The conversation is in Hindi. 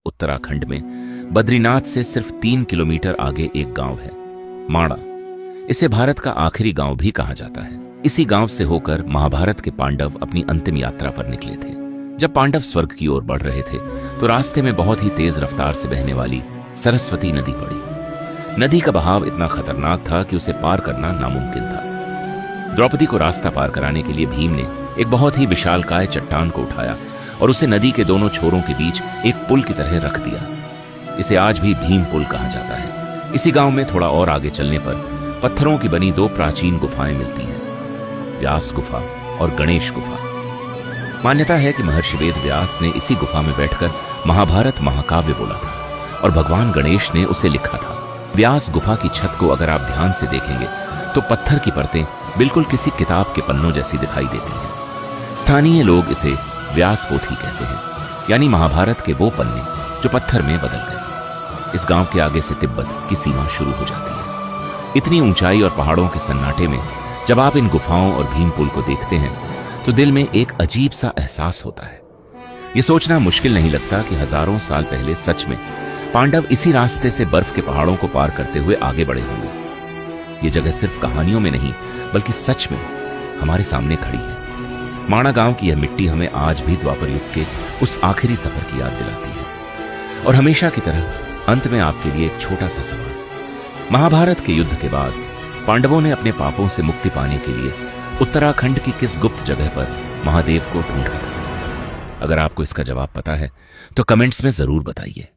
उत्तराखंड में बद्रीनाथ से सिर्फ 3 किलोमीटर आगे एक गांव है, माणा। इसे भारत का आखिरी गांव भी कहा जाता है। इसी गांव से होकर महाभारत के पांडव अपनी अंतिम यात्रा पर निकले थे। जब पांडव स्वर्ग की ओर बढ़ रहे थे तो रास्ते में बहुत ही तेज रफ्तार से बहने वाली सरस्वती नदी पड़ी। नदी का बहाव इतना खतरनाक था कि उसे पार करना नामुमकिन था। द्रौपदी को रास्ता पार कराने के लिए भीम ने एक बहुत ही विशालकाय चट्टान को उठाया और उसे नदी के दोनों छोरों के बीच एक पुल की तरह रख दिया। इसे आज भी भीम पुल कहा जाता है। इसी गांव में थोड़ा और आगे चलने पर पत्थरों की बनी 2 प्राचीन गुफाएं मिलती हैं, व्यास गुफा और गणेश गुफा। मान्यता है कि महर्षि वेद व्यास ने इसी गुफा में बैठकर महाभारत महाकाव्य बोला था और भगवान गणेश ने उसे लिखा था। व्यास गुफा की छत को अगर आप ध्यान से देखेंगे तो पत्थर की परतें बिल्कुल किसी किताब के पन्नों जैसी दिखाई देती हैं। स्थानीय लोग इसे व्यास पोथी कहते हैं, यानी महाभारत के वो पन्ने जो पत्थर में बदल गए। इस गांव के आगे से तिब्बत की सीमा शुरू हो जाती है। इतनी ऊंचाई और पहाड़ों के सन्नाटे में जब आप इन गुफाओं और भीम पुल को देखते हैं तो दिल में एक अजीब सा एहसास होता है। ये सोचना मुश्किल नहीं लगता कि हजारों साल पहले सच में पांडव इसी रास्ते से बर्फ के पहाड़ों को पार करते हुए आगे बढ़े होंगे। ये जगह सिर्फ कहानियों में नहीं बल्कि सच में हमारे सामने खड़ी है। माणा गांव की यह मिट्टी हमें आज भी द्वापर युग के उस आखिरी सफर की याद दिलाती है। और हमेशा की तरह अंत में आपके लिए एक छोटा सा सवाल। महाभारत के युद्ध के बाद पांडवों ने अपने पापों से मुक्ति पाने के लिए उत्तराखंड की किस गुप्त जगह पर महादेव को ढूंढा था? अगर आपको इसका जवाब पता है तो कमेंट्स में जरूर बताइए।